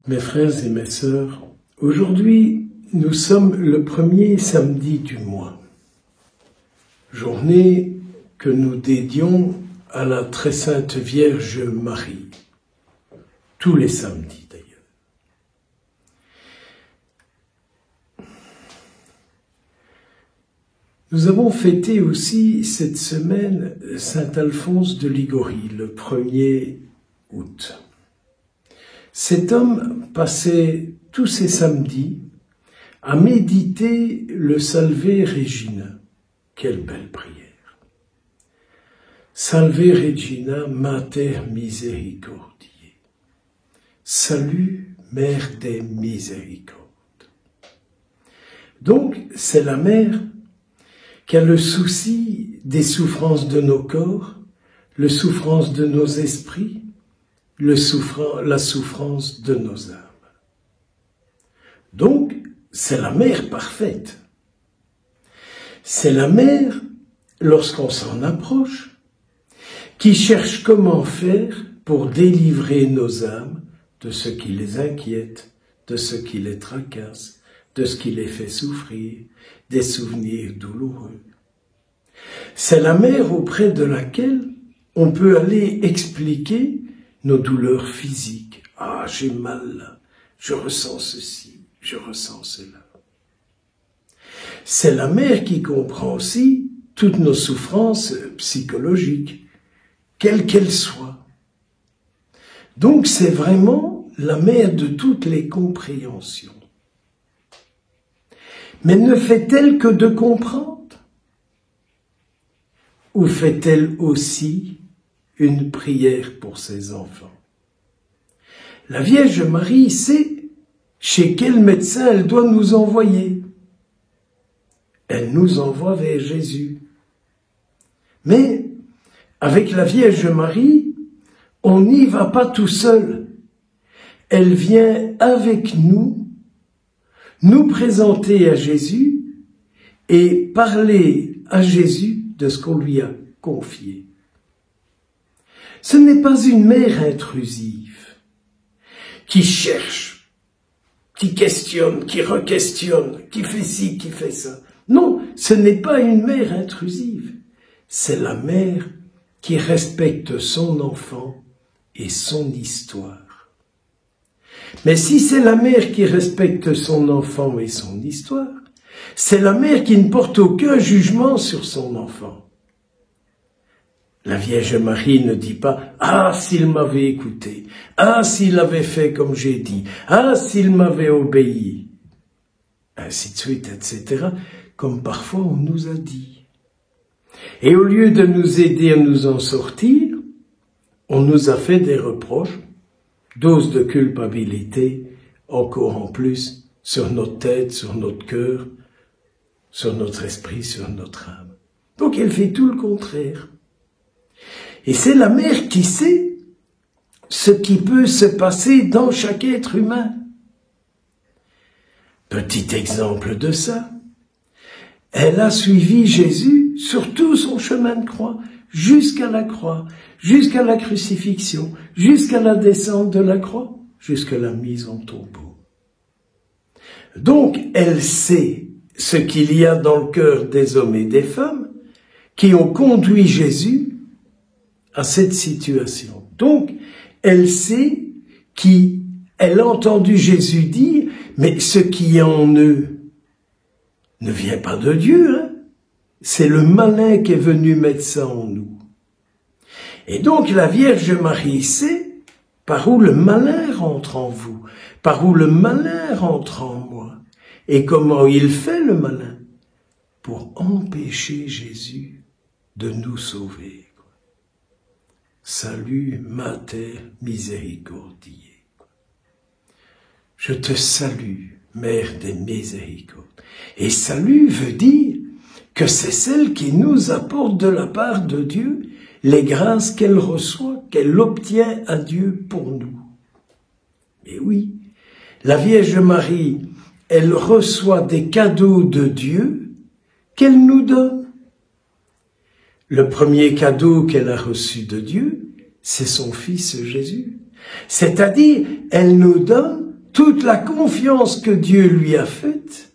Mes frères et mes sœurs, aujourd'hui, nous sommes le premier samedi du mois, journée que nous dédions à la très sainte Vierge Marie, tous les samedis d'ailleurs. Nous avons fêté aussi cette semaine Saint Alphonse de Liguori, le 1er août. Cet homme passait tous ses samedis à méditer le Salve Regina. Quelle belle prière! Salve Regina, Mater Misericordiae. Salut, Mère des miséricordes. Donc, c'est la Mère qui a le souci des souffrances de nos corps, le souffrance de nos esprits, la souffrance de nos âmes. Donc, c'est la mère parfaite. C'est la mère, lorsqu'on s'en approche, qui cherche comment faire pour délivrer nos âmes de ce qui les inquiète, de ce qui les tracasse, de ce qui les fait souffrir, des souvenirs douloureux. C'est la mère auprès de laquelle on peut aller expliquer nos douleurs physiques. Ah, j'ai mal là, je ressens ceci, je ressens cela. C'est la mère qui comprend aussi toutes nos souffrances psychologiques, quelles qu'elles soient. Donc c'est vraiment la mère de toutes les compréhensions. Mais ne fait-elle que de comprendre? Ou fait-elle aussi une prière pour ses enfants? La Vierge Marie sait chez quel médecin elle doit nous envoyer. Elle nous envoie vers Jésus. Mais avec la Vierge Marie, on n'y va pas tout seul. Elle vient avec nous présenter à Jésus et parler à Jésus de ce qu'on lui a confié. Ce n'est pas une mère intrusive qui cherche, qui questionne, qui re-questionne, qui fait ci, qui fait ça. Non, ce n'est pas une mère intrusive. C'est la mère qui respecte son enfant et son histoire. Mais si c'est la mère qui respecte son enfant et son histoire, c'est la mère qui ne porte aucun jugement sur son enfant. La Vierge Marie ne dit pas « Ah, s'il m'avait écouté, ah, s'il avait fait comme j'ai dit, ah, s'il m'avait obéi », ainsi de suite, etc., comme parfois on nous a dit. Et au lieu de nous aider à nous en sortir, on nous a fait des reproches, dose de culpabilité, encore en plus, sur notre tête, sur notre cœur, sur notre esprit, sur notre âme. Donc elle fait tout le contraire. Et c'est la mère qui sait ce qui peut se passer dans chaque être humain. Petit exemple de ça, elle a suivi Jésus sur tout son chemin de croix, jusqu'à la crucifixion, jusqu'à la descente de la croix, jusqu'à la mise en tombeau. Donc, elle sait ce qu'il y a dans le cœur des hommes et des femmes qui ont conduit Jésus à cette situation. Donc, elle sait elle a entendu Jésus dire, mais ce qui est en eux ne vient pas de Dieu, hein? C'est le malin qui est venu mettre ça en nous. Et donc la Vierge Marie sait par où le malin rentre en vous, par où le malin rentre en moi, et comment il fait le malin pour empêcher Jésus de nous sauver. Salut, Mater Misericordiae. Je te salue, Mère des miséricordes. Et salut veut dire que c'est celle qui nous apporte de la part de Dieu les grâces qu'elle reçoit, qu'elle obtient à Dieu pour nous. Et oui, la Vierge Marie, elle reçoit des cadeaux de Dieu qu'elle nous donne. Le premier cadeau qu'elle a reçu de Dieu, c'est son Fils Jésus. C'est-à-dire, elle nous donne toute la confiance que Dieu lui a faite,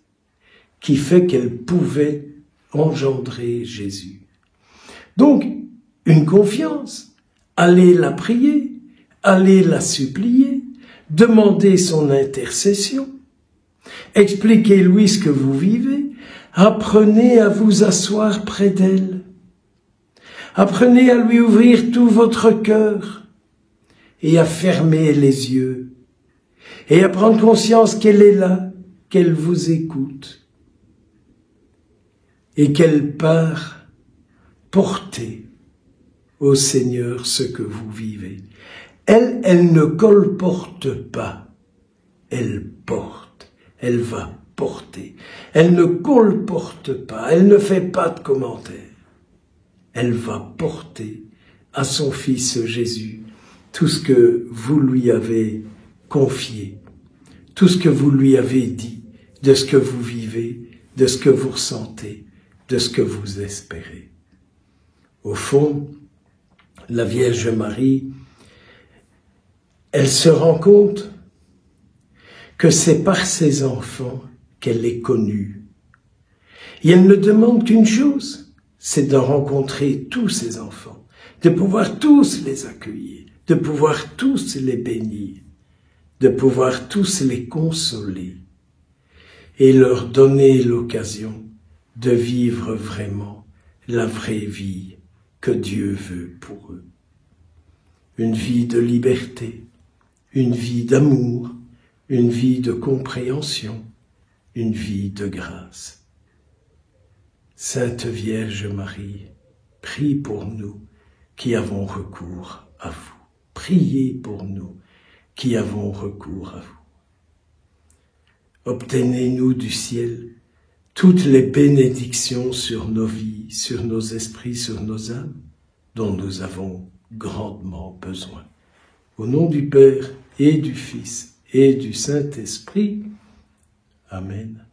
qui fait qu'elle pouvait engendrer Jésus. Donc, une confiance, allez la prier, allez la supplier, demandez son intercession, expliquez-lui ce que vous vivez, apprenez à vous asseoir près d'elle, apprenez à lui ouvrir tout votre cœur et à fermer les yeux et à prendre conscience qu'elle est là, qu'elle vous écoute et qu'elle part porter au Seigneur ce que vous vivez. Elle ne colporte pas, elle porte, elle va porter. Elle ne colporte pas, elle ne fait pas de commentaires. Elle va porter à son Fils Jésus tout ce que vous lui avez confié, tout ce que vous lui avez dit, de ce que vous vivez, de ce que vous ressentez, de ce que vous espérez. Au fond, la Vierge Marie, elle se rend compte que c'est par ses enfants qu'elle est connue. Et elle ne demande qu'une chose, c'est de rencontrer tous ses enfants, de pouvoir tous les accueillir, de pouvoir tous les bénir, de pouvoir tous les consoler et leur donner l'occasion de vivre vraiment la vraie vie que Dieu veut pour eux. Une vie de liberté, une vie d'amour, une vie de compréhension, une vie de grâce. Sainte Vierge Marie, prie pour nous qui avons recours à vous. Priez pour nous qui avons recours à vous. Obtenez-nous du ciel toutes les bénédictions sur nos vies, sur nos esprits, sur nos âmes, dont nous avons grandement besoin. Au nom du Père et du Fils et du Saint-Esprit. Amen.